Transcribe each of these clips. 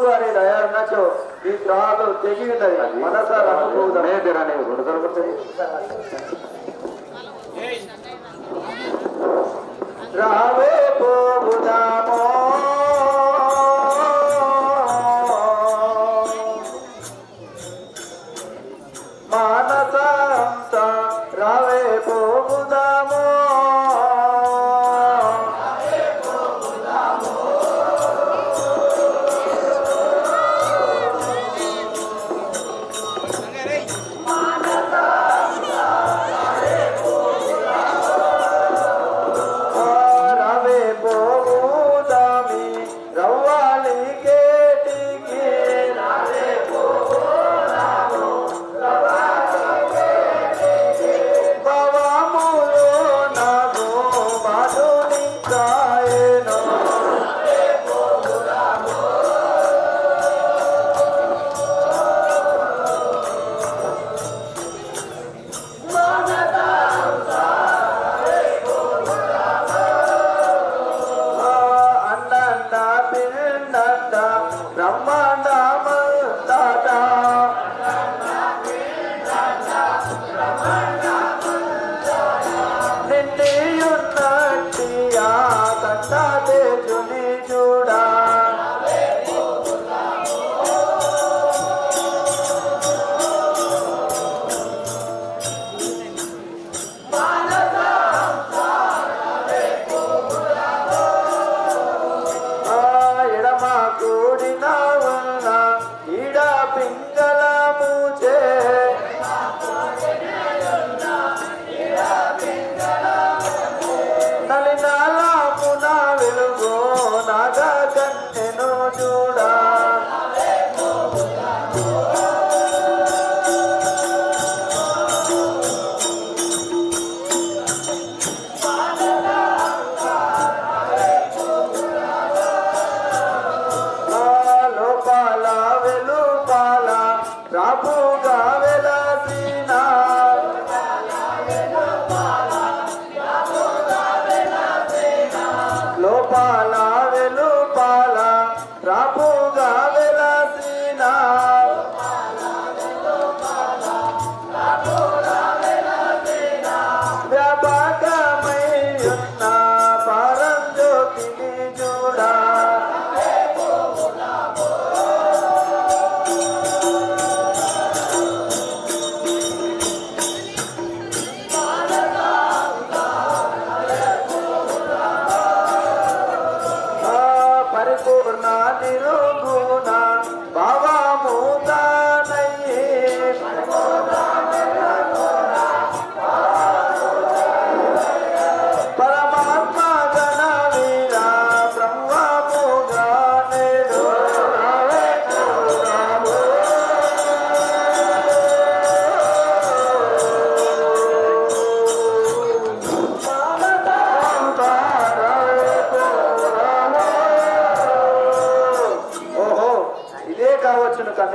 గారి దయాన్నచో ఈ గ్రహాలు తెగి ఉన్నది మనసారా రావే పోదామో మానసంస రావే పోదామో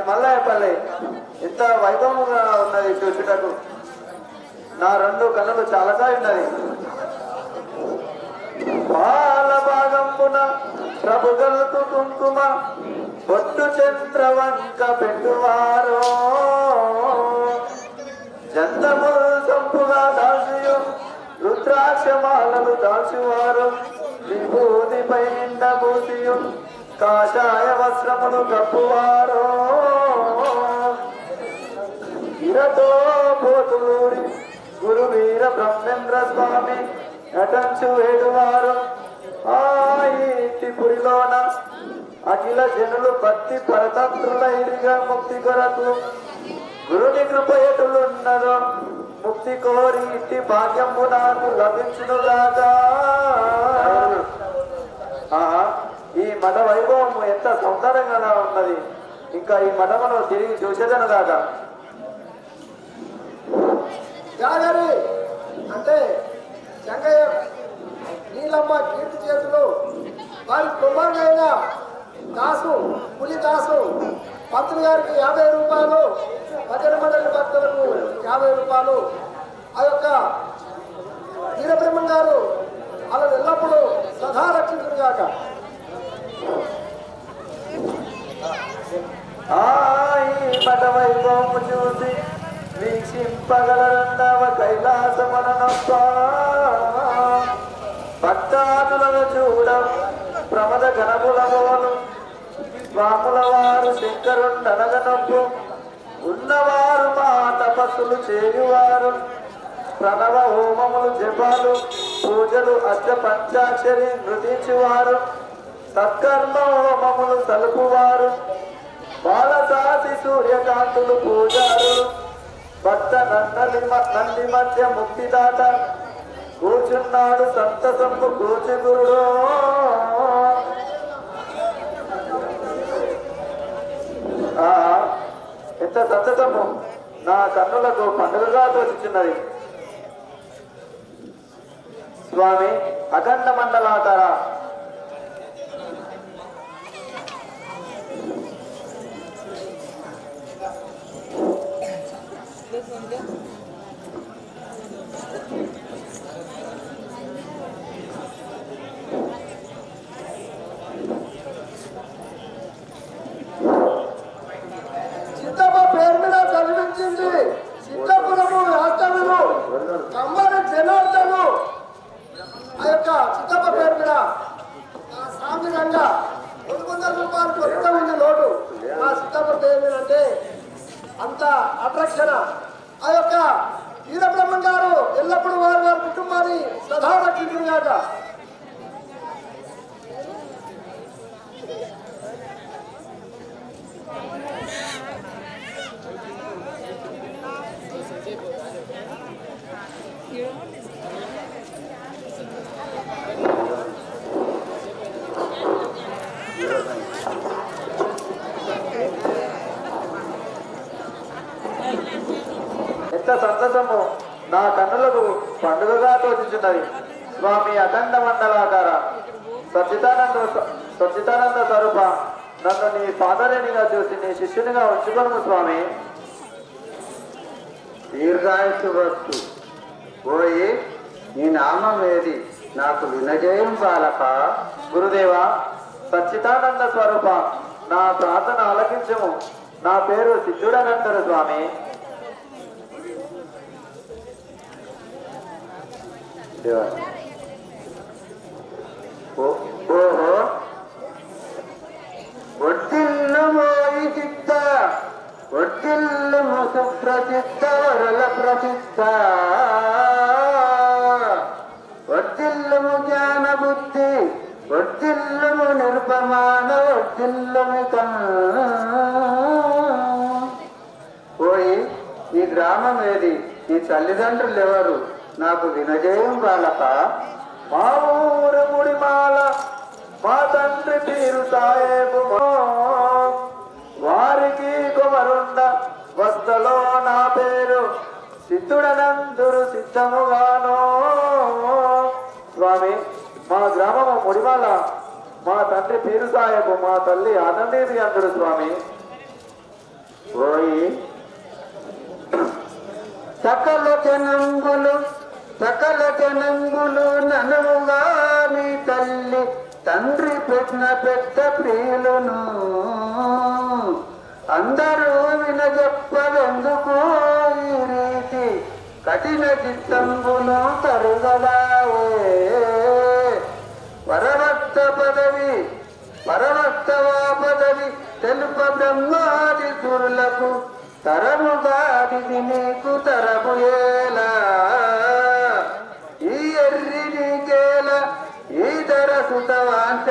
మల్లయ్యపల్లి ఇంత వైభవంగా ఉన్నది చూచుటకు నా రెండు కన్నులు చాలగా ఉన్నది. పాల భాగంబున ప్రభుగల్తు కుంకుమ పొట్టు చంద్రవంక పెట్టువారో జంతములు సంపుగా దాసియు రుద్రాక్షమాలను దాచువారు విభూతి పైన పూసియు కాషాయ వస్త్రములు కప్పువారో ఇరతో పోతులూరి గురు వీర బ్రహ్మేంద్ర స్వామి నటంచు వేడువారు ఆ ఇంటిపురిలోన అఖిల జనులు భక్తి పరతంత్రులైరిగా ముక్తి కొరకు గురుని కృప ఎటులున్నదో ముక్తి కోరి ఇంటి భాగ్యము నాకు లభించునుగాక. ఈ మఠ వైభవం ఎంత సౌందర్యంగా ఉన్నది. ఇంకా ఈ మఠమును తిరిగి చూసేదను కాక. జాగరి అంటే చెంగయ్య నీలమ్మ కీర్తి చేతులు వారి కుమారుడైన దాసు పులి దాసు పంతులు గారికి 50 రూపాయలు, భజన మండలి భక్తులకు 50 రూపాయలు. ఆ యొక్క వీరబ్రహ్మం గారు అలా ఎల్లప్పుడూ సదా రక్షించుగాక. పగలరండవ కైలాసమననొప్ప భక్తాదులను చూడ ప్రమద గణములమోను స్వాముల వారు శంకరుండనగనొప్పు ఉన్నవారు మా తపస్సులు చేయువారు ప్రణవ హోమములు జపాలు పూజలు అష్ట పంచాక్షరి నృతించువారు సత్కర్మ హోమములు సలుపువారు బాలసాసి సూర్యకాంతులు పూజారులు భక్త నంది మధ్య ముక్తిదాత కూర్చున్నాడు సంతసంపు కూర్చుగురుడు. ఎంత సంతసము నా కన్నులకు పండుగగా తోచుచున్నది. స్వామి అఖండ మండలాకార సిద్ధమ్మ పేరు మీద కనిపించింది. సిద్ధపురము రాష్ట్రము కమ్మరి జనార్దను ఆ యొక్క సిద్ధమ్మ పేరు మీద ఆ సామిరంగా 200 రూపాయలు కొత్త ఉంది లోటు. ఆ సిద్ధమ్మ పేరు మీద అంటే అంత అట్రాక్షన్. ఆ యొక్క వీరబ్రహ్మం గారు ఎల్లప్పుడూ వారి వారి కుటుంబాన్ని సదా రక్షించుగాక. ఎంత సంతసము నా కన్నులకు పండుగగా తోచుచున్నది. స్వామి అఖండ మండలాకార సచ్చిదానంద స్వరూప నన్ను నీ పాదరేణిగా చూసి నీ శిష్యునిగా ఉంచుకొను స్వామి. దీర్ఘాయుసు వస్తు పోయి నీ నామం ఏది నాకు వినజయం బాలక. గురుదేవా సచ్చిదానంద స్వరూప నా ప్రార్థన ఆలకించము. నా పేరు సిద్ధుడనంటారు స్వామి. ఓహో ఒట్టిల్లు మోయి చిత్త ఒట్టిల్లు సుప్రసిద్ధ వరల ప్రసిద్ధ ఒట్టిల్లుము జ్ఞాన బుద్ధి ఒట్టిల్లుము నిర్పమాన ఒట్టిల్లుమి పోయి నీ గ్రామం ఏది నీ తల్లిదండ్రులు ఎవరు నాకు వినజయం బాలక. మా ఊరు ముడిమాల మా తండ్రి పీరు సాయేబు వారికి కొమరుండ వస్తలో నా పేరు సిద్ధుడనందురు సిద్ధముగానో. స్వామి మా గ్రామము ముడిమాల మా తండ్రి పీరు సాయేబు మా తల్లి ఆనందేవి అందరు స్వామి. పోయి సకల జనంబులు ననుగా నీ తల్లి తండ్రి పెట్టిన పెద్ద ప్రియులను అందరూ వినజెప్పవెందుకు ఈ రీతి కఠిన చిత్తంబును తరుగలావే. పరవక్తవా పదవి తెలుప బ్రహ్మాది దుర్లకు తరముగాడిది నీకు తరము ఏలా. ఈ ఎర్రి నీకేల ఈ ధర సుత వాంచ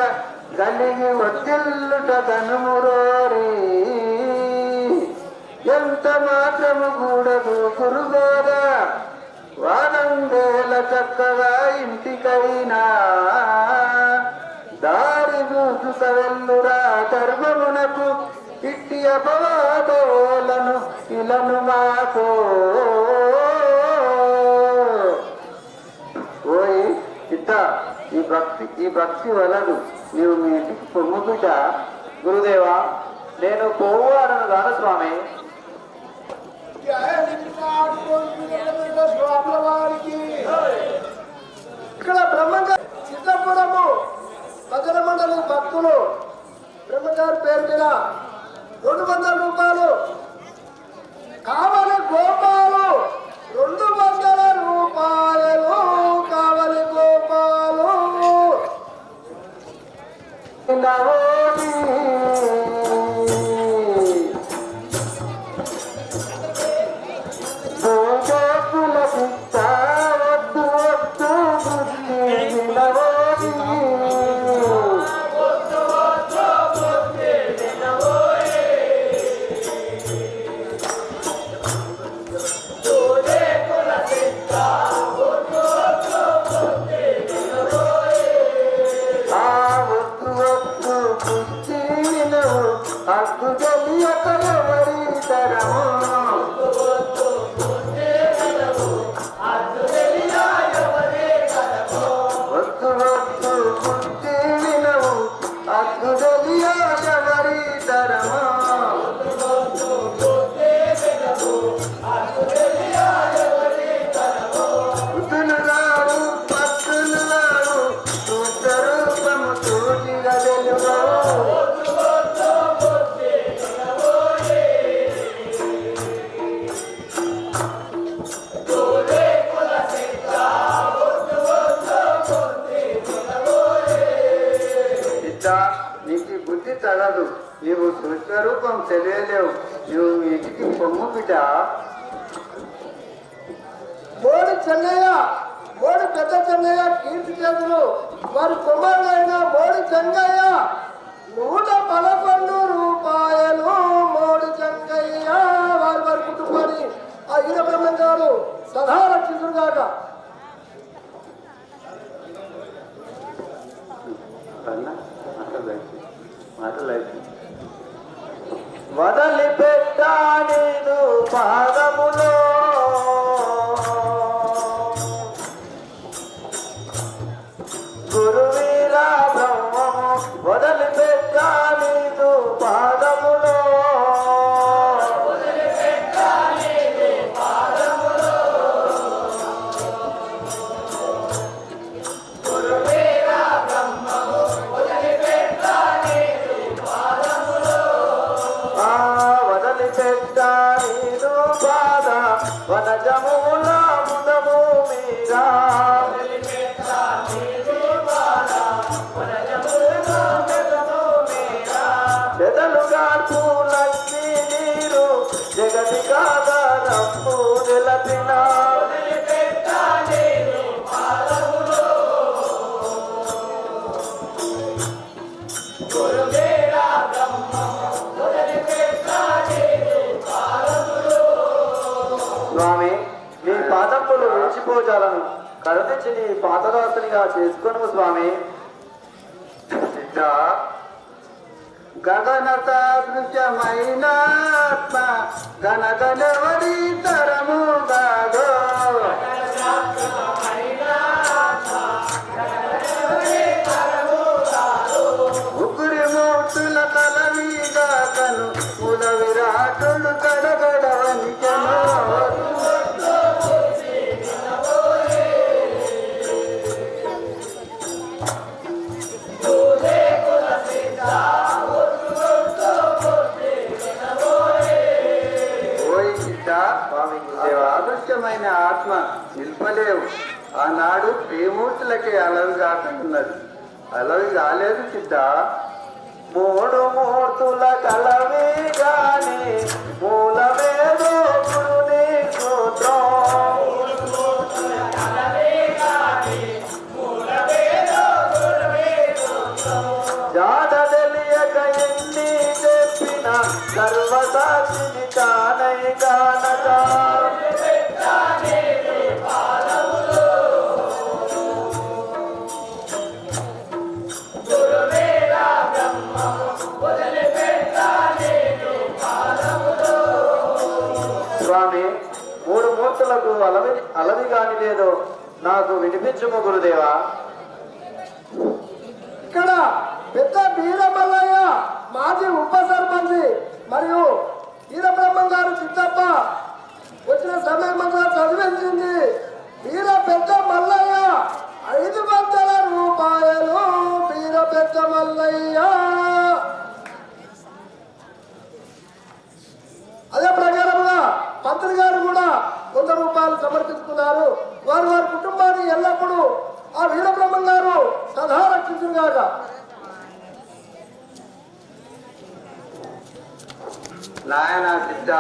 కలిగి ఒత్తిల్లుట కనుమురోరి ఎంత మాత్రము కూడదు గురుగోదా వానందేల చక్కగా ఇంటికైనా దారి దూసుక వెళ్ళురా ధర్మమునకు ఇట్టి అపవాదోలను ఇలను మాకో. ఓయ్ ఇట్ట ఈ భక్తి వలదు నీవు మీ ఇంటికి పొమ్ముకుట. గురుదేవా నేను పోవాడను కాను స్వామి. ఇక్కడ బ్రహ్మంగారు సిద్ధపురము భజన మండలి భక్తులు బ్రహ్మగారి పేరు మీద 200 రూపాయలు కావాలి గోపాలు నీవు సూక్ష్మరూపం తెలియలేవు. నువ్వు మీ ఇంటికి పొమ్ము బిడ్డ. మోడి చెన్నయ్య, మోడి పెద్ద చెన్నయ్య కీర్తి చేతులు వారి కుమారుడైన మోడి చెంగయ్య 111 రూపాయలు. మోడి చెంగయ్య వారి వారి కుటుంబాన్ని ఆ ఈరబ్రహ్మం గారు సదా రక్షించుగాక. వదలిపెట్టా నీదు పాదములో గురువీరా బ్రహ్మము, వదలిపెట్టా నీదు పాదములో వదలిపెట్టా నీదు పాద వనజముల ముదము మీరా చెదలుగా పూలన్నీ నీరు జగతి కాదరము నిలపిన స్వామి, నీ పాదములు విడిచిపోజాలను కరుణించి నీ పాతదాసునిగా చేసుకొను స్వామి. బిడ్డ, గగన సదృశమైన ఆత్మ గనగనవడి తరము గాగో. ముగ్గురి మూర్తుల తల మీద కను కుల విరాటుడు కడగడవనికను. ఓయ్ బిడ్డ, ఆదృశ్యమైన ఆత్మ నిల్పలేవు. ఆనాడు త్రిమూర్తులకే అలవి కాకున్నది, అలవి కాలేదు బిడ్డ. మూడు మూర్తుల కలవి గాని మూలమేదో గురుని సూత్రం. జాడ తెలియక ఎన్ని చెప్పిన సర్వసాక్షిని తానై గానక స్వామి, మూడు మూర్తులకు అలవి కాని లేదో నాకు వినిపించుము గురుదేవా. ఇక్కడ పెద్ద వీరమల్లయ్య మాజీ ఉప సర్పంచి మరియు వీరబ్రహ్మం గారు చిత్తప్ప వచ్చిన సమయం చదివించింది. వీర పెద్ద మల్లయ్య 500 రూపాయలు. వీర పెద్ద మల్లయ్య అదే ప్రకారంగా పంతులు గారు కూడా 100 రూపాయలు సమర్పించుకున్నారు. వారి వారి కుటుంబాన్ని ఎల్లప్పుడూ ఆ వీరబ్రహ్మం గారు సదా రక్షించుగాక. నాయన బిడ్డ,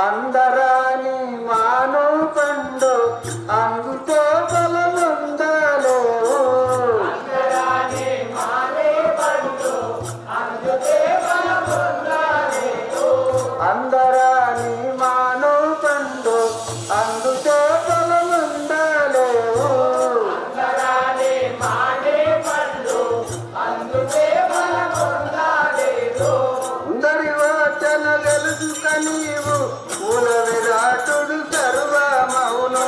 అందరాని మాను పండు అందుతో బలముందలేవు. అందరాని మాను పండు అందుతో బలముందలేవు. అందరి వాచన తెలుసుక నీవు మూల విరాటుడు సర్వమౌను.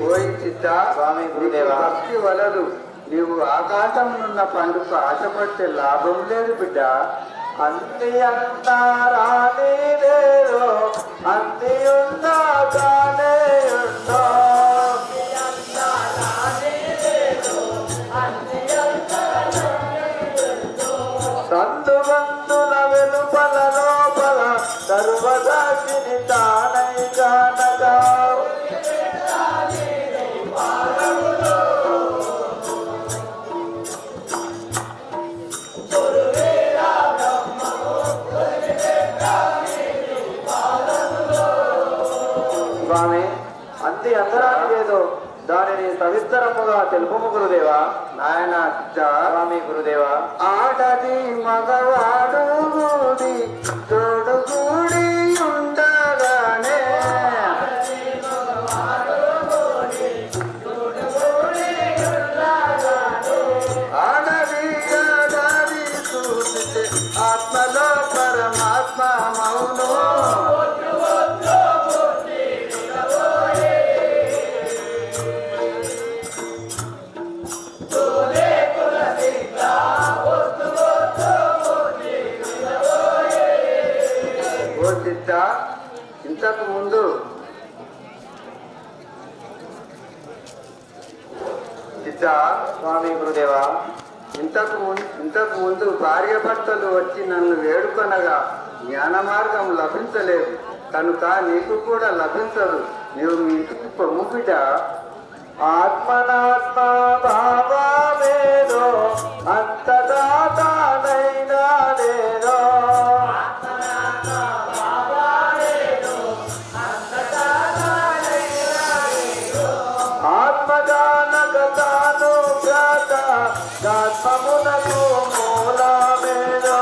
ఓయ్ చిత్త, స్వామి గురుదేవా. భక్తి వలదు. నీవు ఆకాశమునున్న పండుగ ఆశపడితే లాభం లేదు బిడ్డ. అంతి అంతారాని లేదో అంతి ఉందాకానే ఉండో. సందు బంధుల వెలు దానిని సవిస్తరముగా తెలుపుము గురుదేవా. నాయన సిద్ధ స్వామి గురుదేవా. ఆడది మగవాడు గూడి తోడుగూడి ఉండగానే ఆడది ఆడది చూస్తే ఆత్మలో పరమాత్మ మౌను ఓ సిద్ధ ఇంతకు ముందు సిద్ధ స్వామి గురుదేవా. ఇంతకు ముందు భార్య భర్తలు వచ్చి నన్ను వేడుకొనగా జ్ఞాన మార్గం లభించలేదు కనుక నీకు కూడా లభించదు. నీవు మీ ఇంటికి పొమ్ము బిడ్డ. ఆత్మనాత్మ భావమేదో అంతటా తానైనా లేదో. ఆత్మజానక తాను జ్ఞాత ఆత్మమునకు మూలమేదో.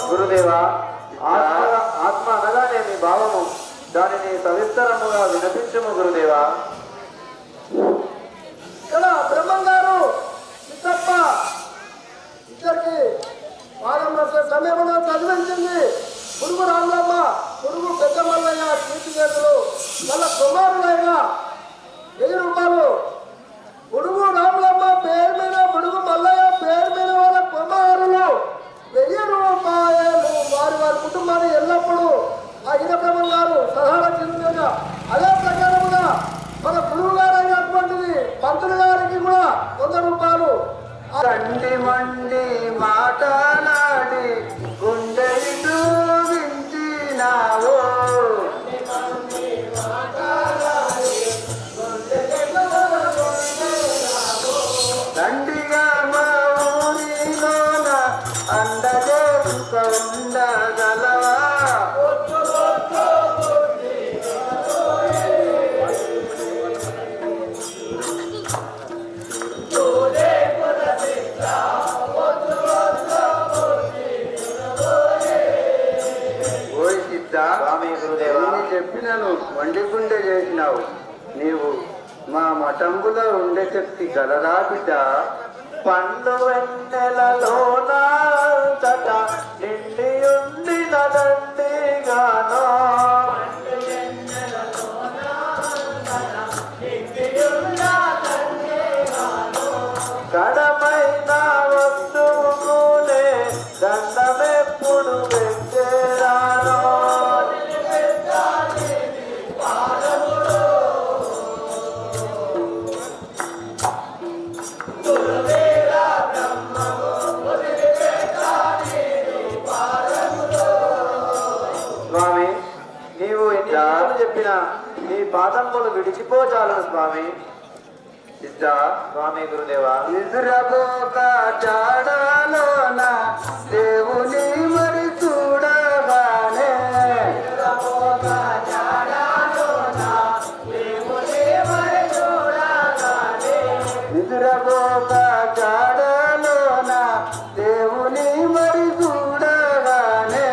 గురుదేవా, ఆత్మ అనగానే మీ భావము, దానిని సవిస్తరముగా వినిపించము గురుదేవా. ఇక్కడ బ్రహ్మం గారు సిద్ధప్ప ఇద్దరికి పాదం రాసే సమయంలో చదివించింది. పురుగు రామలమ్మ, పురుగు పెద్ద మల్లయ్య కీర్తి చేతులు వాళ్ళ కుమారులైన 1000 రూపాయలు. పురుగు రామలమ్మ పేరు మీద, పురుగు మల్లయ్య పేరు మీద వాళ్ళ కుమారులు 1000 రూపాయలు వారి వారి కుటుంబాన్ని ఎల్లప్పుడూ ఆ ఈరబ్రహ్మం గారు సలహా చెందుగా అదే ప్రకారముగా మన గురువు గారు అయినటువంటిది పంతులు గారికి కూడా 100 రూపాయలు. కండి మండి మాటలాడి గుండె వించినావో దండిగా మా ఊరిలోన అండగోక ఉండగలవా. ఓయ్ సిద్ధ, స్వామి గురుదేవా. నేను చెప్పినను వండి గుండె చేసినావు. నీవు మా మఠంబులో ఉండే శక్తి గలరా బిడ్డ. పండు వెన్నెలలోనంతట నిండి ఉండిన దండిగానో. కడమైన వస్తువునే దండమెప్పుడు పెట్టేరానో. స్వామి, నీవు ఎన్నిసార్లు చెప్పినా నీ పాదములు విడిచిపోచాలను స్వామి. సిద్ధ, స్వామి గురుదేవా. నిద్రపోక చాడలోన దేవుని మరి చూడగానే నిద్రపోక చాడలోన దేవుని మరి చూడగానే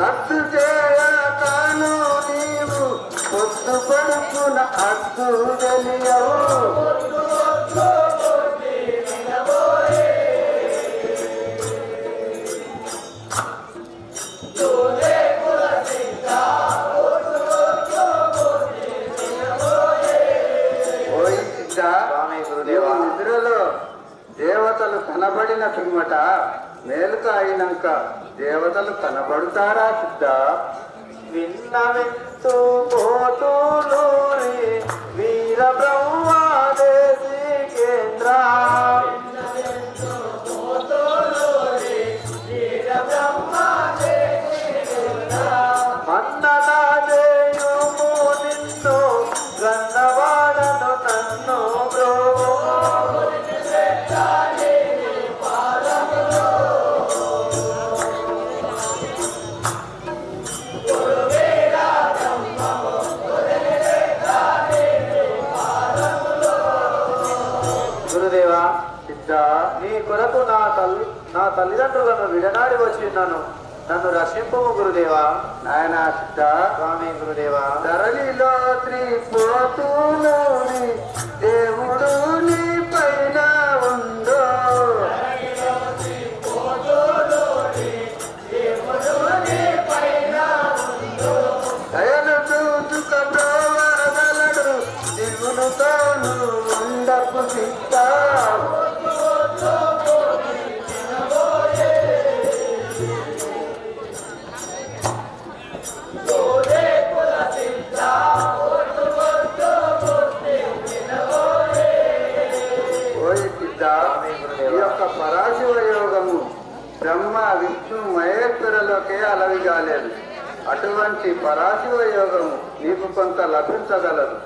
రద్దు చేయతాను నీవు పొద్దు పడుకున్న అద్దు తెలియవు. ఓయ్ సిద్ధ, స్వామి గురుదేవా. నీవు నిద్రలో దేవతలు కనబడిన పిమ్మట మేలుక అయినాక దేవతలు కనబడుతారా సిద్ధ? విన్నవింతు పోతులూరి వీర బ్రహ్మదేశి కేంద్ర. గురుదేవా, సిద్ధ, నీ కొరకు నా తల్లిదండ్రులను విడనాడి వచ్చిన్నాను. నన్ను రక్షింపము గురుదేవా. నాయన సిద్ధ, స్వామి గురుదేవా. ధరణిలో త్రిపోతులోని దేవుడు నీ పైన ఉందో, దయను చూచుకతో వరదలడు దిగులుతో ఉండపు సిద్ధ. ఓయ్ సిద్ధ, ఈ యొక్క పరాశివ యోగము బ్రహ్మ విష్ణు మహేశ్వరులకే అలవి కాలేదు. అటువంటి పరాశివ యోగము నీకు కొంత లభించగలదు.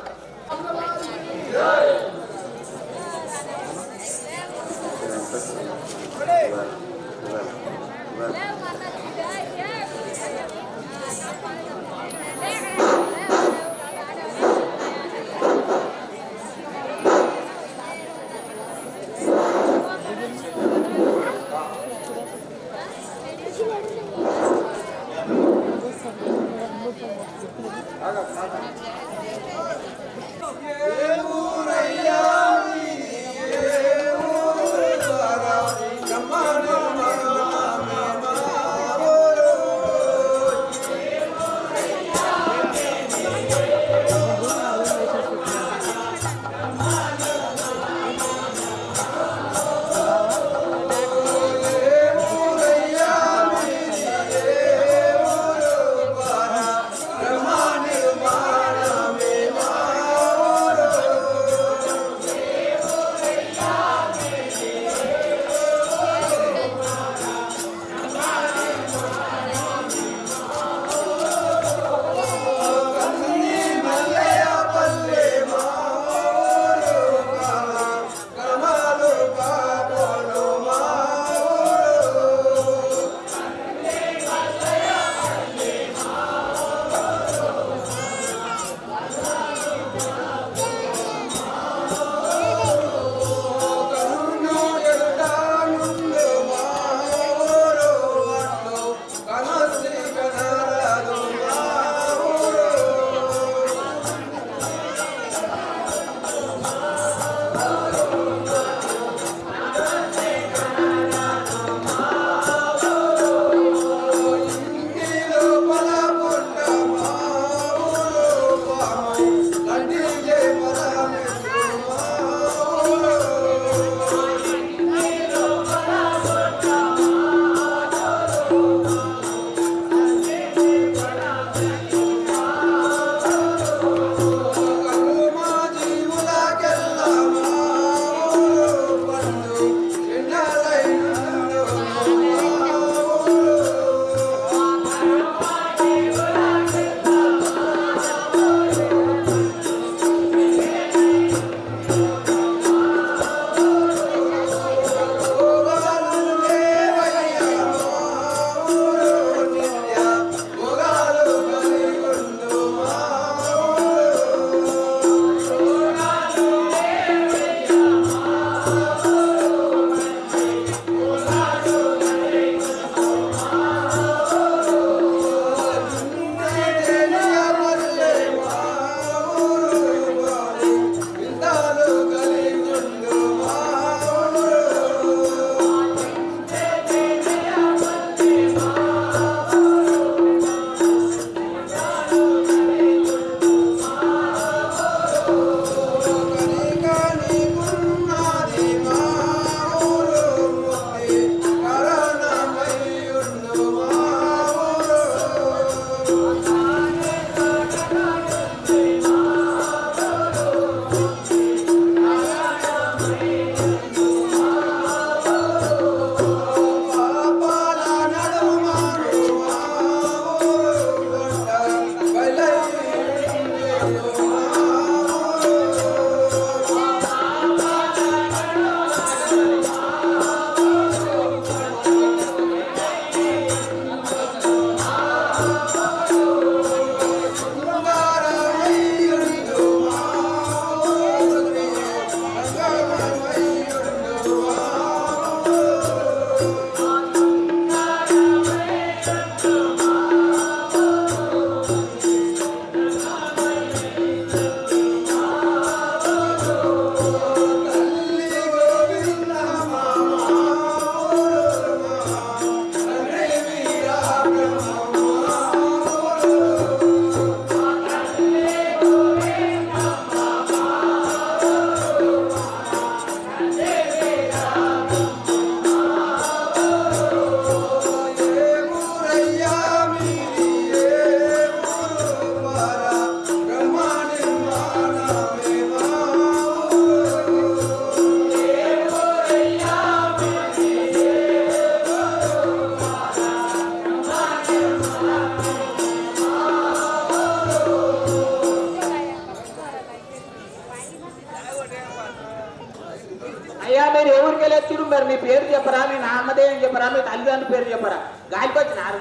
అయ్యా మీరు ఎవరికి వెళ్ళొచ్చారు మరి మీ పేరు చెప్పరా మీ నామదేయం చెప్పరా మీ తల్లిదండ్రుల పేరు చెప్పరా గాలికి వచ్చినారు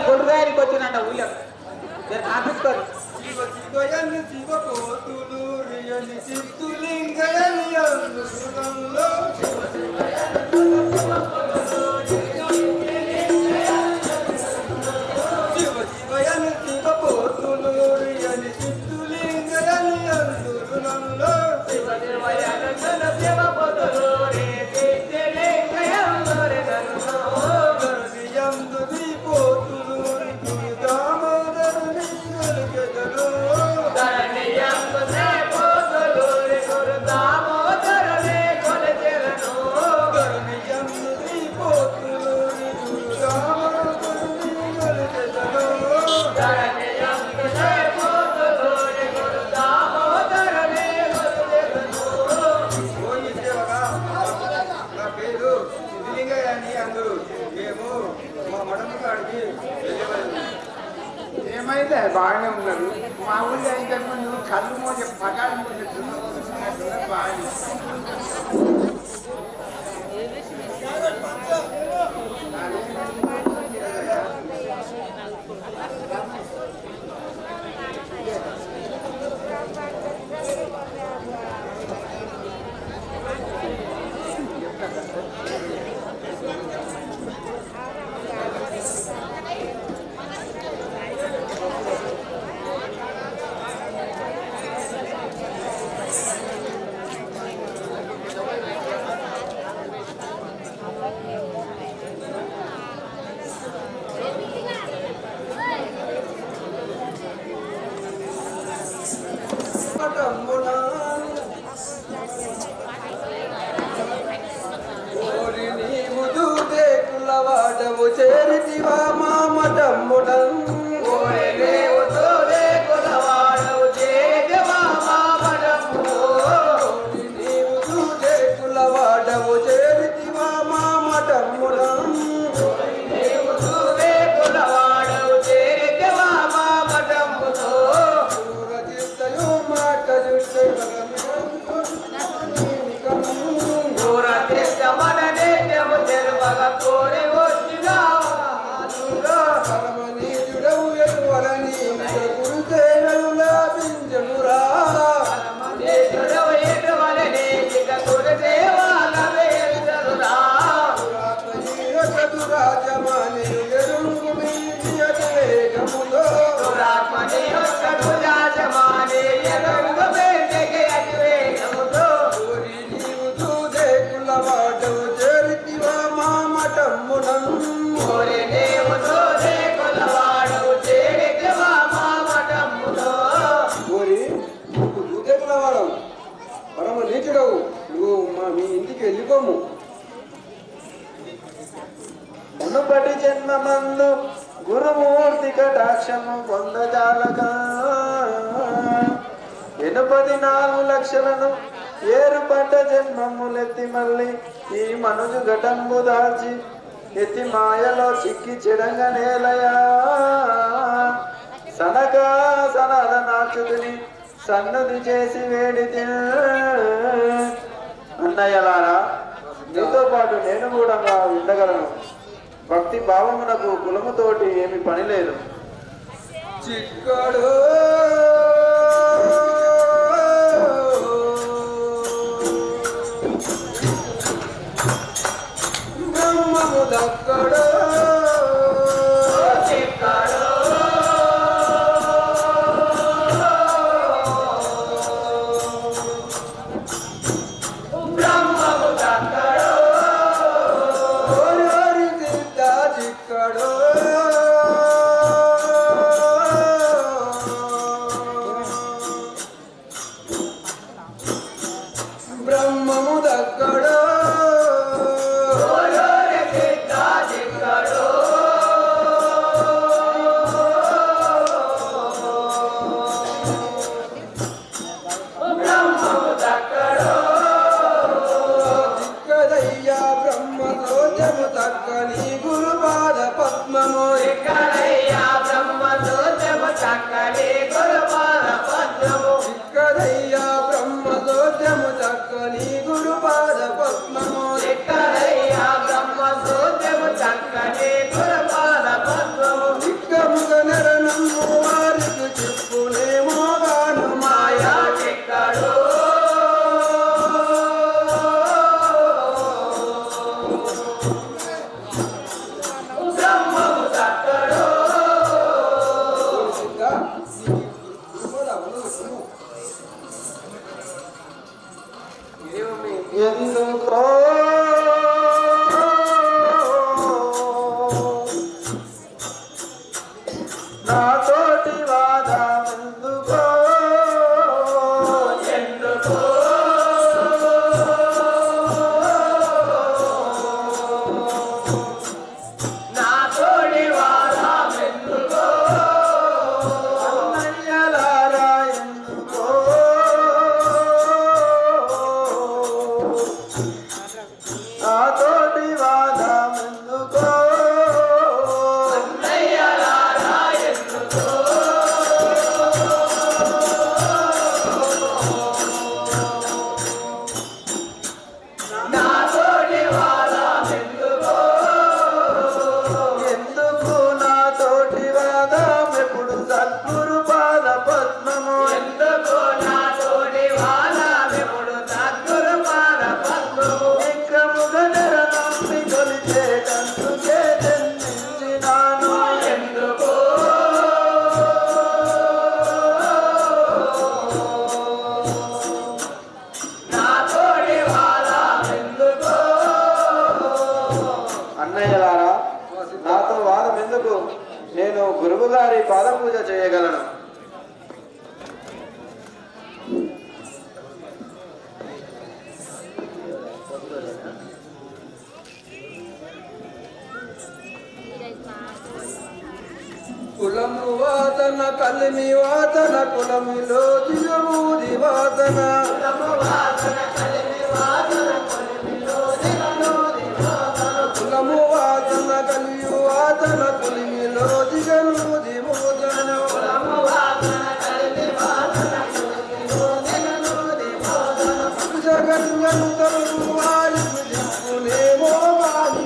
కొడుగారికి వచ్చినట్ట ఊళ్ళో ఆపించుకోరు శివ ఏమైతే బాగానే ఉన్నారు. మా ఊళ్ళో ఇంతకుముందు కళ్ళు మోసే పకాలు బాగానే వాడవు చేరితివా మా మటమ్ముడం వాడవు చేరితివా మా మటమ్ముడం మాట చూస్తే మీ ఇంటికి వెళ్ళిపోము. మునుపటి జన్మమందు గురుమూర్తి కటాక్షము పొందజాలగా ఎనుపది 4 లక్షలను ఏరుపడ్డ జన్మములెత్తి మళ్ళీ ఈ మనుజు ఘటంబు దాల్చి ఎత్తి మాయలో చిక్కి చెడంగనేలయా సనక సనాద నాచుకుని సన్నది చేసి వేడితే అన్నయ్యలారా నీతో పాటు నేను కూడా ఉండగలను. భక్తి భావమునకు కులముతోటి ఏమి పని లేదు. చిక్కడు బ్రహ్మము దక్కడు బ్రహ్మము దక్కడు దిక్కదయ్యా బ్రహ్మలోచము దక్కని గురుపాద పద్మము దిక్కదయ్యా బ్రహ్మలోచము దక్కని గురుపాద పద్మము దిక్కదయ్యా బ్రహ్మలోచము దక్కని గురుపాద పద్మము దిక్కదయ్యా బ్రహ్మలోచము దక్కని గురుపాద పద్మము దిక్కముగ నరనమ్ము వారికి చెప్పునేమో గాను మాయా దిక్కడు ఎందుకో నాతోటి వాదమెందుకో ఎందుకో నాతోటి వాదమెందుకో అన్నయ్యలారా ఎందుకో నాతోటి వాదమెందుకో ఎందుకు నాతోటి వాదం ఎప్పుడు సద్గురు పాద పద్మము ఎందుకు నాతోటి వాదం ఎప్పుడు సద్గురు పాద పద్మము విక్రముగనర నమ్మి కొలిచేటందుకే జన్మించినాను ఎందుకు నాతోటి వాదం ఎందుకు అన్నయ్యలారా నాతో వాదం ఎందుకు నేను గురువు గారి పాదపూజ చేయగలను కులము వాదన కలిమి వాదన కులమిలో దిగమూది వాదన కులము వాదన కలిమి వాదన కులిమిలో దిగమూది మోదన జగన్నంతరు వారి దిక్కులేమో వారి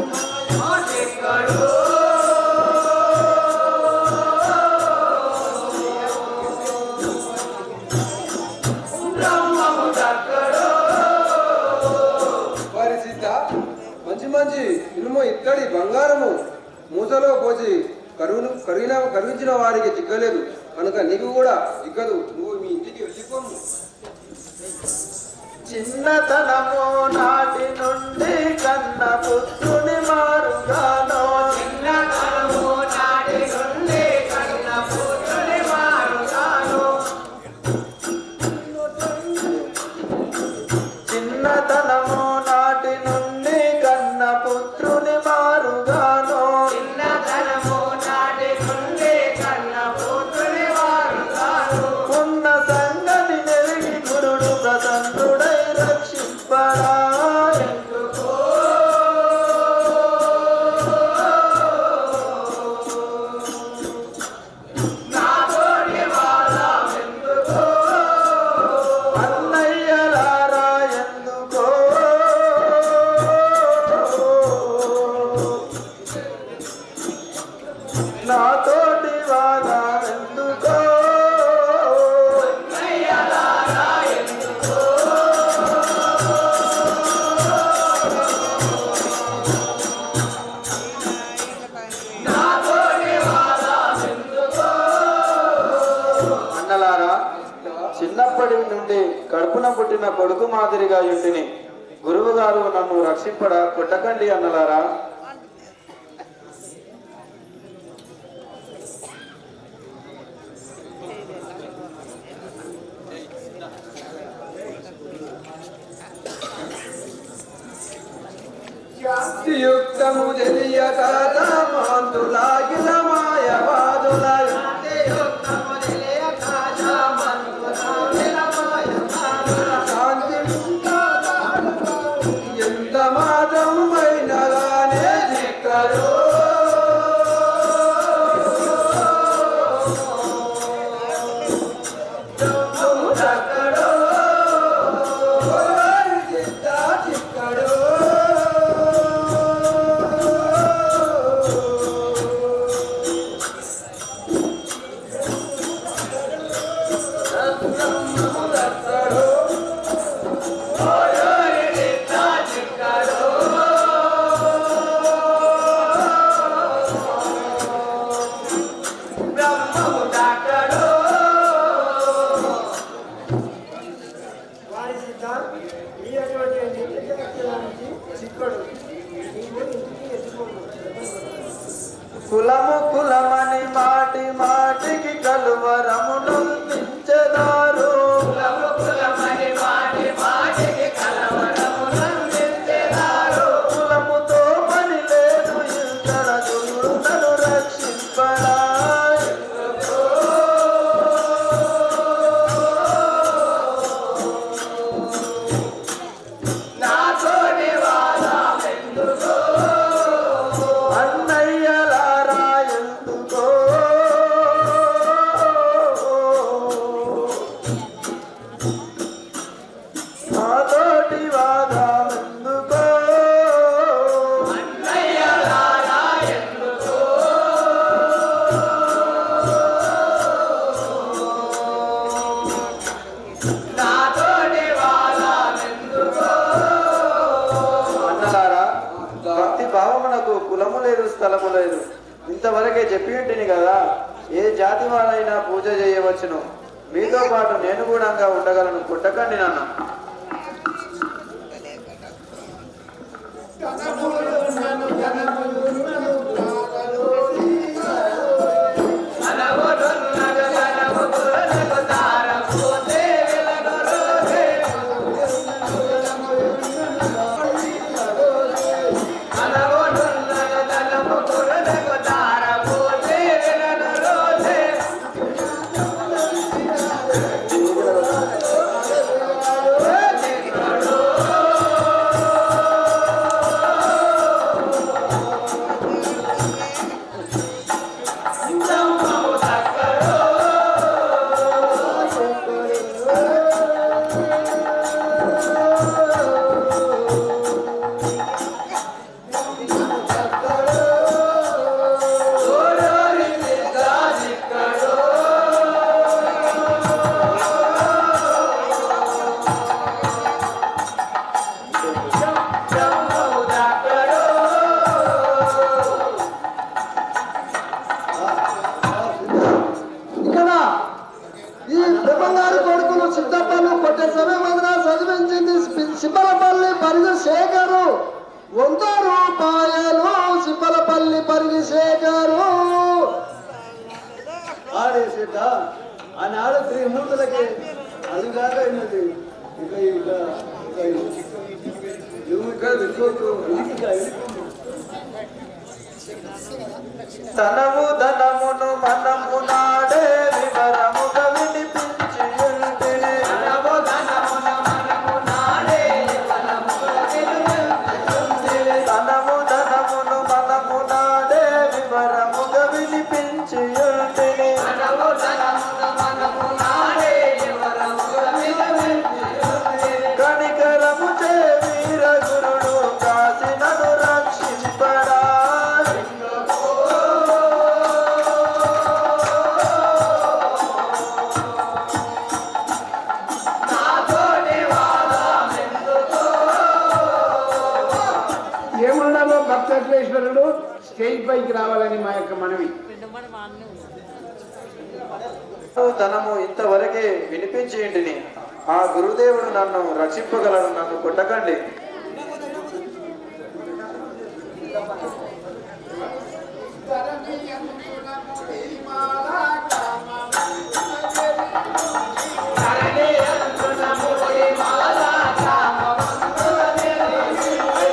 పరిస్థిత మంచి మంచి ఇనుము ఇత్తడి బంగారము మూసలో పోసి కరువించిన వారికి చిక్కలేదు కనుక నీకు కూడా చిక్కదు నువ్వు మీ ఇంటికి వెళ్ళిపోము చిన్నతనము నాటి నుండి కన్న పుత్రుని మారుగాను చిన్నతనము నాటి నుండి కన్న పుత్రుని మారుగాను చిన్నతనము నాటి నుండి కన్న పుత్రుని మారుగాను చిన్నతనము నాటి నుండి కన్న పుత్రుని మారుగాను ఉన్న సంగతి నెరిగి గురుడు ప్రసన్నుడై రక్షింపరా ఎందుకో నాతోటి వాదం ఎందుకో అన్నయ్యలారా ఎందుకో నాతోటి వాదం ఎందుకో అన్నయ్యలారా ఎందుకో నాతోటి వాదం ఎందుకో అన్నలారా చిన్నప్పటి నుండి కడుపున పుట్టిన కొడుకు మాదిరిగా యుంటిని గురువు గారు నన్ను రక్షింపడ కొట్టకండి అన్నలారా శాంతియుక్తము తెలియక మాంతులాగిన మాయవాదుల ఎంత మాత్రం అయినగానే చిక్కరు చిక్కడు ఈ అటువంటి నుంచి చిక్కడు కులము కులమని మాటి మాటికి కలువరమును మించెదారు. కులము కులమని మాటి మాటికి కలవరమునందించెదారు. కులముతో పని లేదు ఇంతర దేవుడు నన్ను రక్షింపడా. నాతోని వాదమెందుకో అన్నయ్యలారా ఎందుకో నాతోటి వాదమెందుకో అన్నయ్యలారా ఎందుకో నాతోని వాదమెందుకో అన్నలారా, భక్తి భావమునకు కులము లేదు స్థలము లేదు. ఇంతవరకే చెప్పి ఉంటిని కదా, ఏ జాతి వారైనా పూజ చేయవచ్చును. మీతో పాటు నేను కూడా ఉండగలను. కొట్టకండి నాన్న. అనవడున్నగ ధనము దురనగు తారపోతే వెలగరోసే. అనవడున్నగ ధనము దురనగు తారపోతే వెలగరోసే. ఇక్కడ ఈ బ్రహ్మంగారి కొడుకులు సిద్ధప్పలు కొట్టే సమయం చదివించింది సింబలపల్లి పరిగి శేఖరు. 100 రూపాయలు సింబలపల్లి పరిగి శేఖరు. ఆడేసేట ఆనాడు త్రిమూర్తులకి అదిగాక అయినది. తనము ధనమును మనము నాడే వివరముగా వినిపించి ఉంటిని. అనవు ధనమున మనము నాడే వనముల వెలుగెత్తుచుండె. తనము ధనమును మనము నాడే వివరముగా వినిపించి ఉంటిని. అనవు ధనమున మనము నాడే వనముల వెలుగెత్తుచుండె. కనికరము చే వీర గురుడు కాసినను రక్షింపడా. నాతోని వాదమెందుకో ఏమన్నామో భక్తేశ్వరుడు స్టేజ్ పైకి రావాలని మా యొక్క మనవి. ధనము ఇంతవరకే వినిపించి ఇంటిని. ఆ గురుదేవుడు నన్ను రక్షింపగలడు. నన్ను కొట్టకండి. ధరణి అందున ముడి మాల కామవంతుల వెలుగెత్తుచుండె. ధరణి అందున ముడి మాల కామవంతుల వెలుగెత్తుచుండె.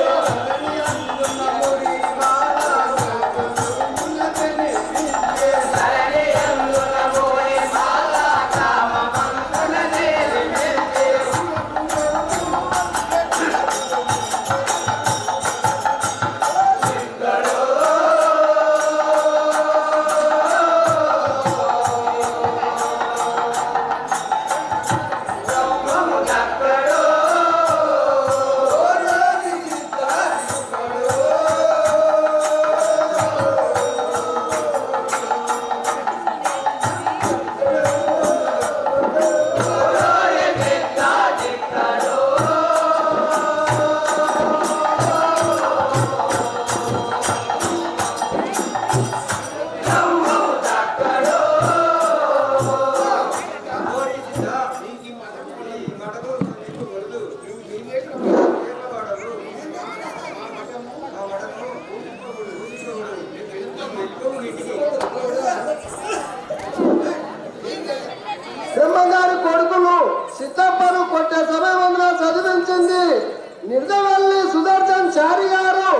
నిర్దవల్లి సుదర్శన్ చారి గారు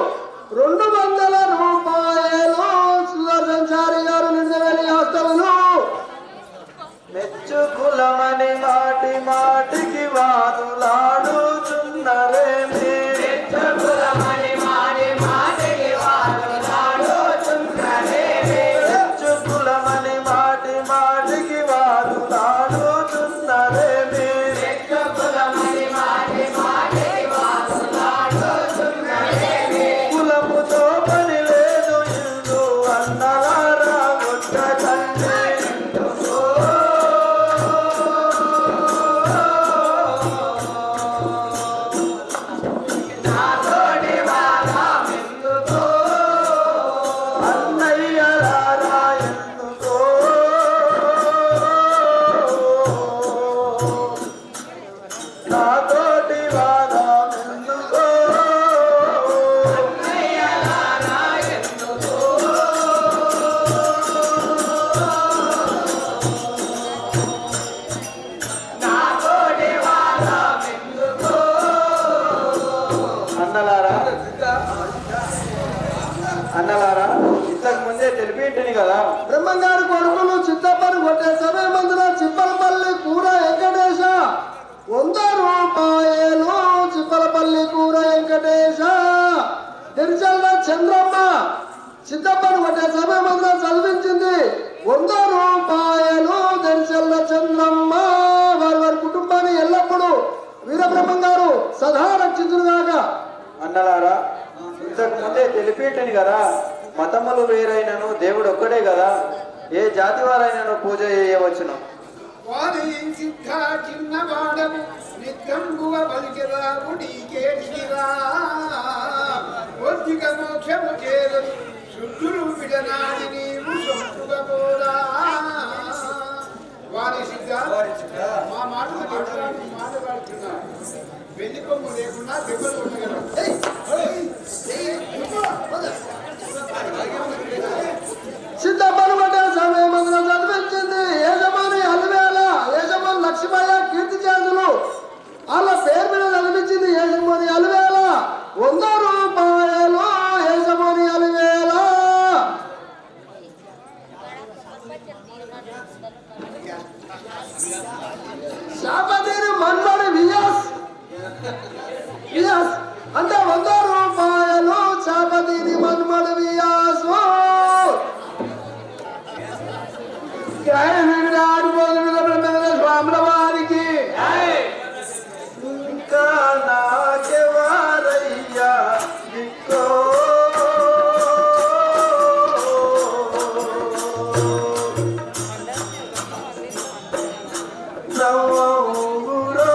200 రూపాయలు. సుదర్శన్ చారి గారు నిర్దవల్లి హస్తములు. మెచ్చుకులమని మాటి మాటికి వాదులాడుచున్నరేమి. మెచ్చుకులమని మాటి మాటికి వాదులాడుచున్నరేమి. మెచ్చుకులమని మాటి మాటికి వాదులాడుచున్నరేమి. మెచ్చుకులమని మాటి మాటికి వాదులాడుచున్నరేమి. కులముతో పని లేదు ఇల్లు అన్నలారా కొట్టకండి. అన్నలారా ఇంతకు ముందే తెలిపింటిని కదా. బ్రహ్మంగారి కొడుకులు చిత్తప్పని కొట్టే సమయమందున చిప్పలపల్లి కూర వెంకటేశ 100 రూపాయలు. చిప్పలపల్లి కూర వెంకటేశ. దిర్చల్ల చంద్రమ్మ చిత్తప్పని కొట్టే సమయమందున చదివించింది 100 రూపాయలు. దిర్చల్ల చంద్రమ్మ వారి వారి కుటుంబాన్ని ఎల్లప్పుడూ వీరబ్రహ్మంగారు సదా రక్షించుగాక. అన్నలారా ఇంతకు ముందే తెలిపింటిని కదా. మతములు వేరైనను దేవుడు ఒక్కడే కదా. ఏ జాతి వారైనను పూజ చేయవచ్చును. చిన్నవాడము నిత్యంబువ పలికిరాము నీకేటిరా. ఒద్దిక మోక్షము చేరదు శుద్ధులు విడనాడి నీవు సొంతుగా పోరా. వారి సిద్ధ మా మాటలు మాట్లాడుతున్నా. వెళ్లి కొమ్ము లేకుండా దెబ్బలు ఉండగలరు. సిద్ధప్పని కొట్టే సమయమందున చదివించింది యజమాని అలివేల. యజమాని లక్ష్మయ్య కీర్తి చేతులు వాళ్ళ పేరు మీద చదివించింది యజమాని అలివేల 100 రూపాయలు. యజమాని అలివేల. శాపతిని మన్మడి వియాస్ అంటే 100 రూపాయలు. శాపతిని మన్మడి వియాస్. జయ వీరాడు స్వాముల వారికి. ఇంకా నాకెవారయ్యా దిక్కో. నవ్వురో.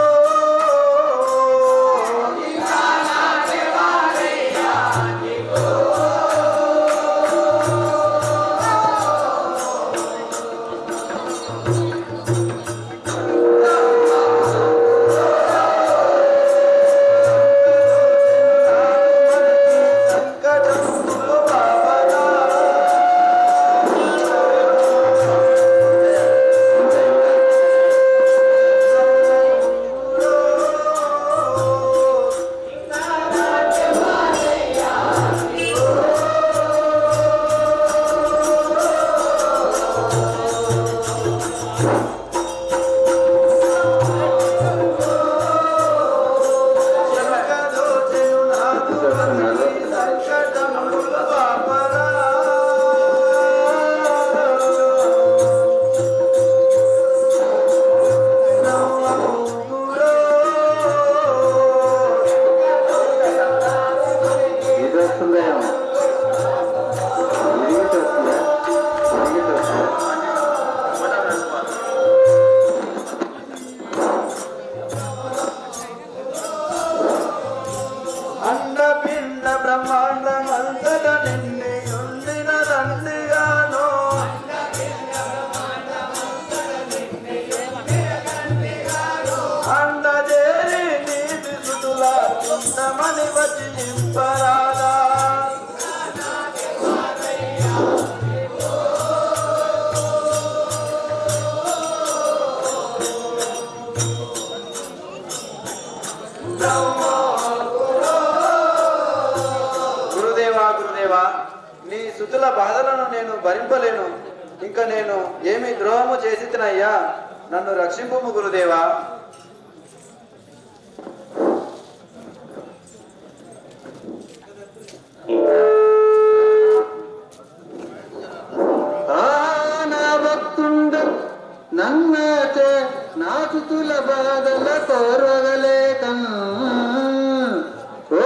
గురుదేవా, నీ సుతుల బాధలను నేను భరింపలేను. ఇంకా నేను ఏమి ద్రోహము చేసి తినయ్యా, నన్ను రక్షింపుము గురుదేవా. నా భక్తుండు నన్నతే నా సుతుల బాధల కోరగలేకన్ ఓ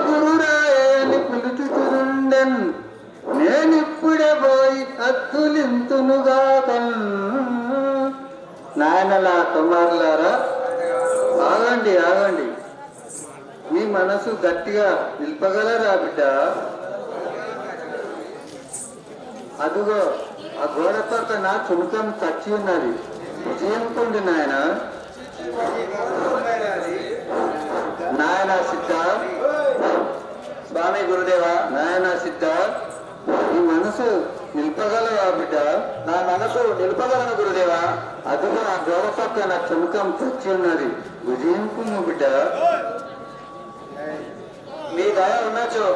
గురురాయని పిలుచుచుండెన్ నేనిప్పుడే పోయి అత్తులింతునుగాకన్. నాయనలా కుమారులారా, ఆగండి ఆగండి. మీ మనసు గట్టిగా నిలపగలరా బిడ్డ? అదుగో ఆ గోడ పక్కన చుణుకం చచ్చి ఉన్నది, చేయకుండి నాయన. నాయన సిద్ధ, స్వామి గురుదేవా, నాయన సిద్ధ, ఈ మనసు నిలపగలవా బిడ్డ? నా మనసు నిలుపగలను గురుదేవా. అదుగో ఆ గోడ పక్కన చుణుకం చచ్చి ఉన్నది, విజయంకు బిడ్డ. మీ దయ ఉన్నచో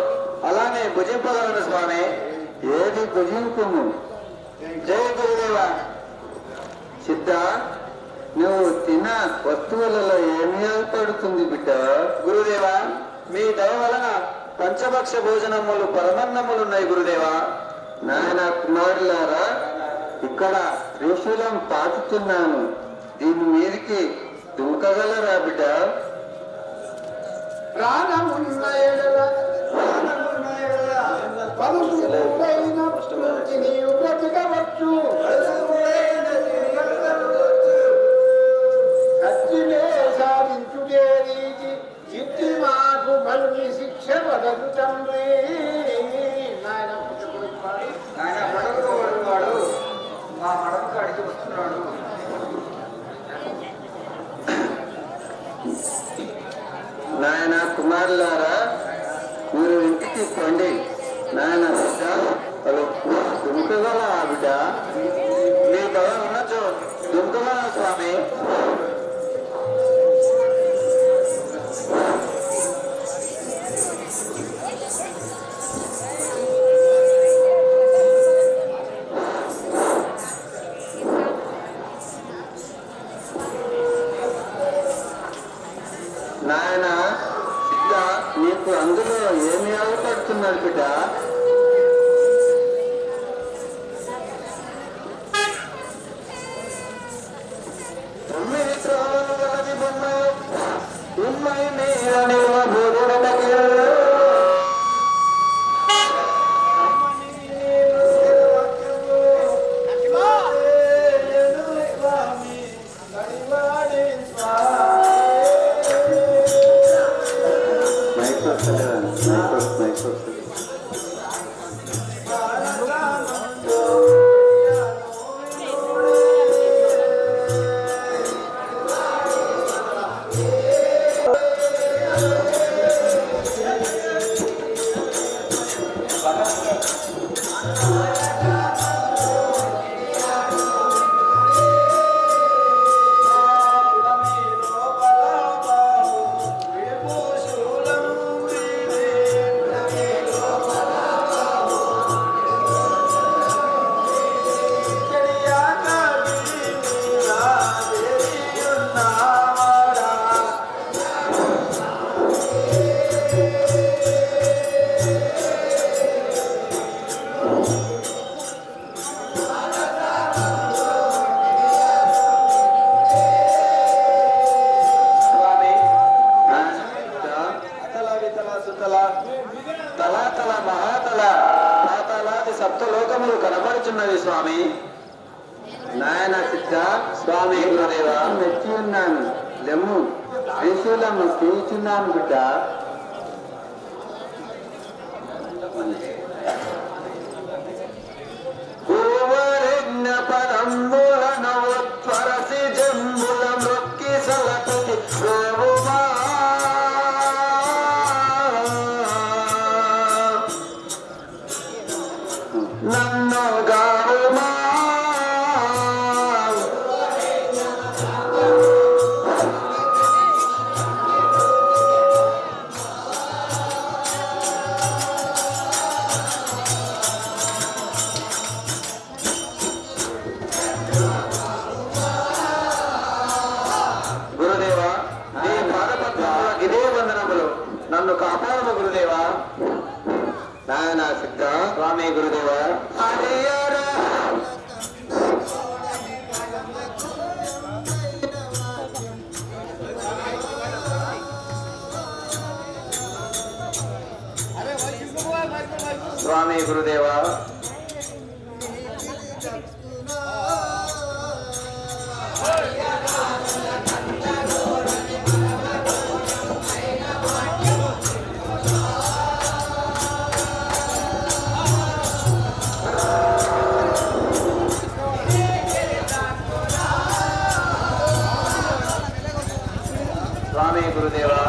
అలానే భుజింపగలను స్వామి. ఏది భుజింకుము? జై గురుదేవా. సిద్ధ, నువ్వు తిన వస్తువులలో ఏమి ఏర్పడుతుంది బిడ్డ? గురుదేవా, మీ దయ వలన పంచభక్ష భోజనములు పరమన్నములున్నాయి గురుదేవా. నాయన కుమారులారా, ఇక్కడ త్రిశూలం పాతుతున్నాను, దీని మీదకి దుంకగలరా బిడ్డ? ప్రాణమున్న ఎడల పలుకులైనప్పుడు నీవు బ్రతకవచ్చు. కత్తినే సాధించుటే నీతి చిత్తి మాకు బలికి శిక్ష వదలు తండ్రి. నాయన ఆయన మడవకు వాడు మా మడవకు అడిగి వస్తున్నాడు. నాయన కుమారులారా, మీరు ఇంటికి పండి. నాయన బిడ్డ, వాళ్ళు దుంకగల ఆ బిడ్డ? మీ దయ ఉన్నచో దుంకగలను స్వామి. నాయన సిద్ధ, నీకు అందులో ఏమి ఆగపడుతున్నారు బిడ్డ? సప్తలోకములు కనబడుచున్నది స్వామి. నాయన సిద్ధ, స్వామి గురుదేవా, మెచ్చి ఉన్నాను. లెమ్ము, త్రిశూలము తీయుచున్నాను బిడ్డ. పదంబులను త్వరసి జంబుల మృక్కి సలపతి గోవుమా నన్ను గావుమా నన్ను కాపాడము గురుదేవా. నాయన సిద్ధ. స్వామి గురుదేవా. హరిహర స్వామి గురుదేవా. స్వామి గురుదేవా.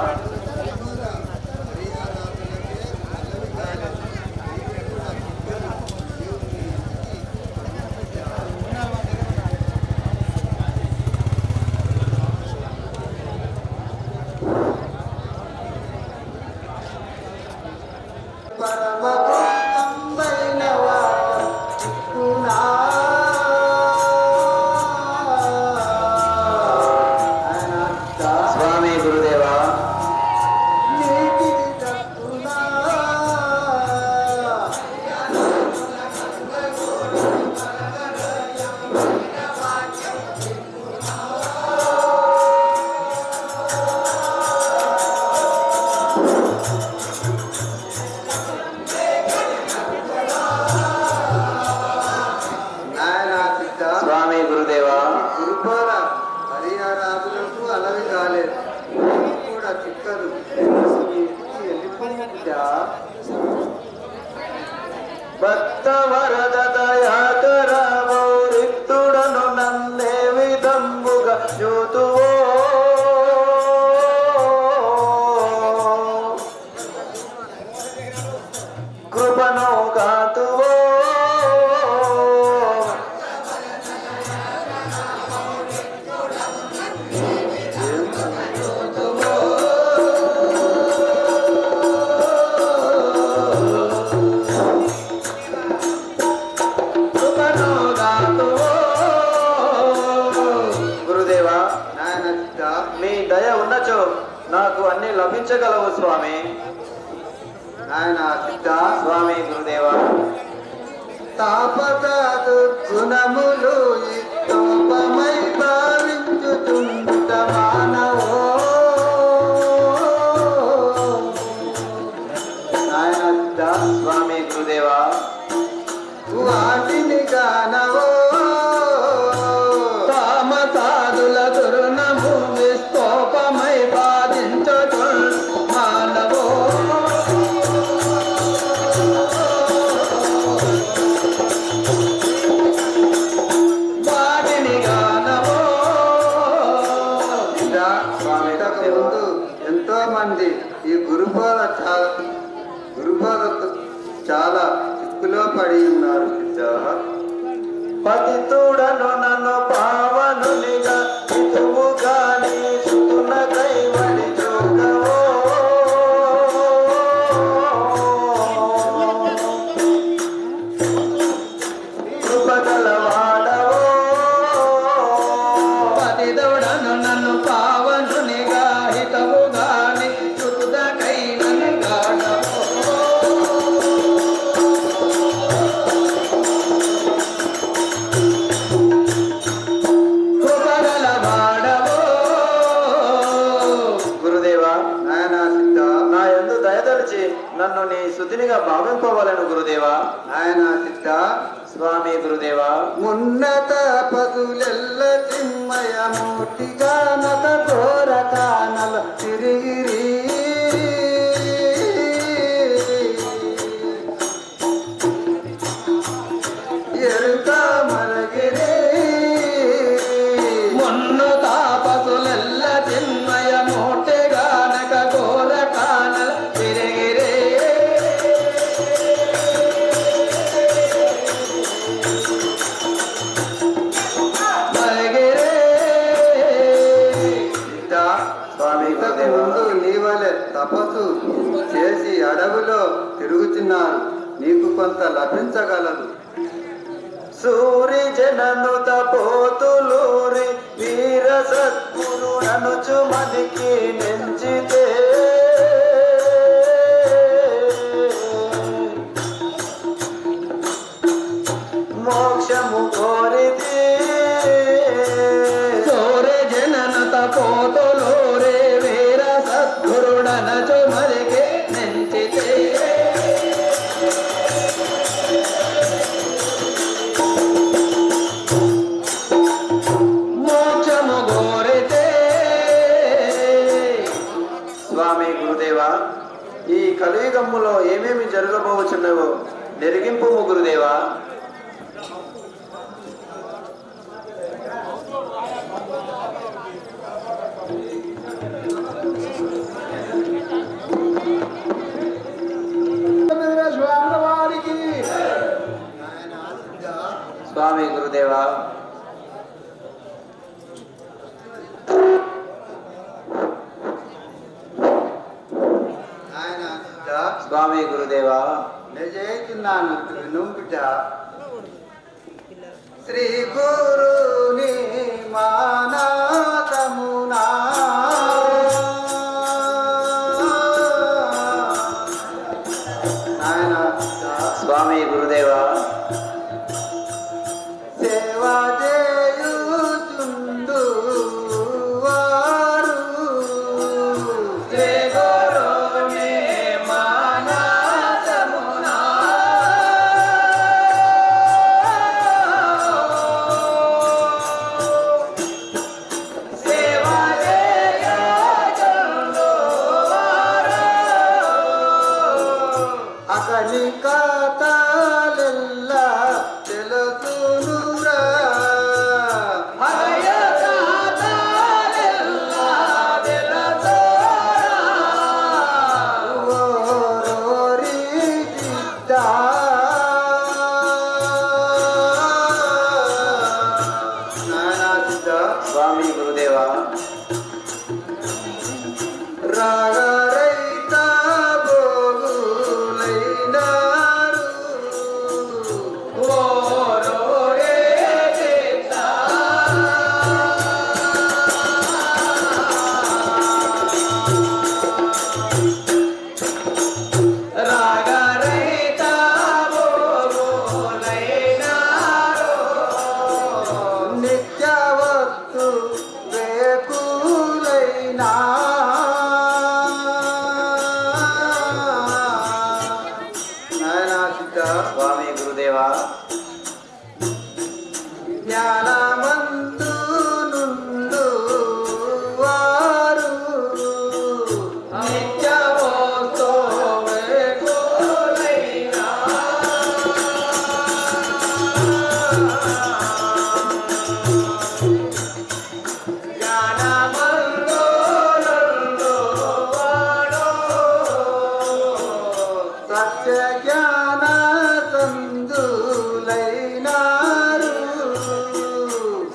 స్వామి గురుదేవా. స్వామి గురుదేవా. గురుపాల హరిహరాదులకు అలవి కాలేదు కూడా చిక్కదు వెళ్ళిపోయిందా. భక్త వరద దయాకర మౌరిక్తుడను నన్నే విధంబుగా చూతువో కృపను కాతువో గురుదేవా. మీ దయ ఉన్నచో నాకు అన్ని లభించగలవు స్వామి. ఆయన సిద్ధ స్వామి గురుదేవా. తాపక దుర్గుణములు తోపమై భావించుతుంట మానవో ఆయన సిద్ధ స్వామి గురుదేవా. వాటిని కానవో తామసాదుల దుర్ణము విస్తోపమై బాధించటు మానవో వాటిని కానవో. ఇంతకు ముందు ఎంతో మంది ఈ గురుబోధ చాలా చిక్కులో పడి ఉన్నారు సిద్ధ. పతితుడను నన్ను పావనునిగా ఇతువుగాని సుతున కైవడి చూడవో కృపగలవాడవో పతిదవుడను నన్ను పావనునిగా హితవుగాని సుతుదకై నన్ను గాడవో కృపగలవాడవో. గురుదేవా. నాయన సిద్ధ నా యందు దయదలిచి నన్ను నీ సుతినిగా భావింపవలను గురుదేవా. నాయన సిద్ధ స్వామి గురుదేవా. మున్నత పదులెల్ల చిన్మయ మూర్తిగా నత ఘోర కానల తిరిగిరి ఎరుక మరగిరి మున్నత పదులెల్ల చిన్మయ మూర్తిగా నత ఘోర కానల తిరిగిరి స్వామి ఇంతకు గురుదేవా. ముందు నీవలే తపస్సు చేసి అడవిలో తిరుగుతున్నారు, నీకు కొంత లభించగలదు. సూరి జనను తపోతులూరి వీర సద్గురు ననుచు మదికి నెంచితే గురుదేవా, ఈ కలియుగమ్ములో ఏమేమి జరగబోచున్నవో నెరిగింపు గురుదేవా. స్వామివారికి స్వామి గురుదేవా. ఆయన స్వామి గురుదేవా. నిజేతున్నాను వినుంబిట శ్రీ గురుని మానాతమునా ఆయన స్వామి గురుదేవా. సేవా చేయుచుండు వారు శ్రీ గురుని మానాతమునా సేవా చేయుచుండు వారు అకని కథలెల్ల తెలుసునురా మలయ కథలెల్ల తెలుసురా ఓరోరి చిత్త నానా చిత్త స్వామి గురుదేవా. రాగరైత భోగులైనారు ఓరోరే చిత్త రాగరైత భోగులైనారు నిత్య వస్తు వేకులైనా నాయనా చిత్త స్వామి గురుదేవా. జ్ఞానమందు నుండు వారు నిత్యమోతో వేకులైనా జ్ఞానమందు నుండు వాడు సత్య జ్ఞాన సందులైనారు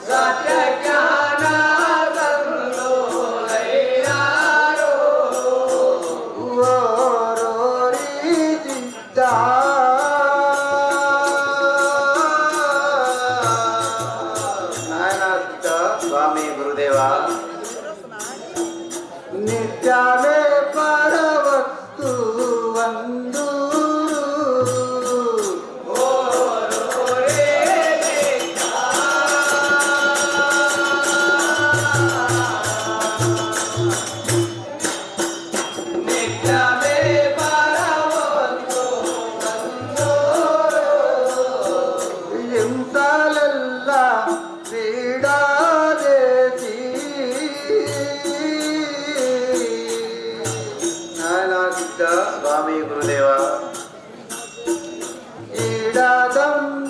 సత్య జ్ఞాన సందులైనారు ఓరోరి చిత్త నాయనా చిత్త స్వామి గురుదేవా. నిత్యమే పరవస్తు వందు నిత్యమే పరవస్తు వందు ఎంతలెల్ల క్రీడాదేశీ నాయనా చిత్త స్వామి గురుదేవా.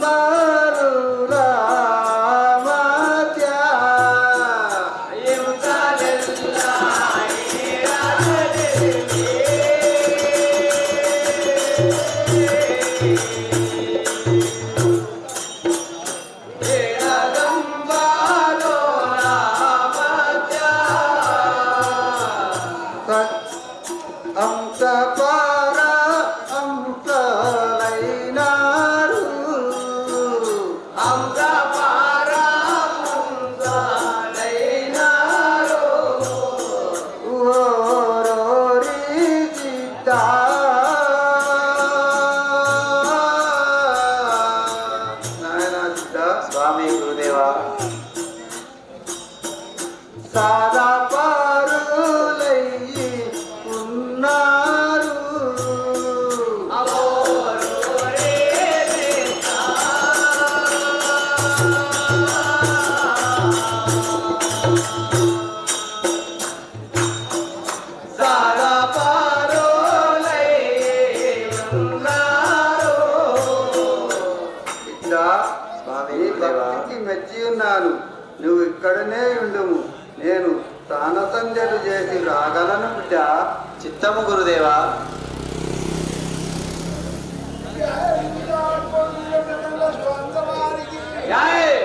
ఈడదంబరుల మధ్య ఎంతలెల్ల అంత పార అంతలైనారు అంత పార అంతలైనారు ఓరోరి చిత్త నాయనా చిత్త స్వామి గురుదేవా. సాదా పారులయ్యి ఉన్నారు సాదా స్వామి నీ గురుదేవా. భక్తికి మెచ్చి ఉన్నాను. నువ్వు ఇక్కడనే ఉండుము. నేను స్నాన సంధ్యలు చేసి రాగలను బిడ్డ. చిత్తము గురుదేవా. స్వామివారికి జై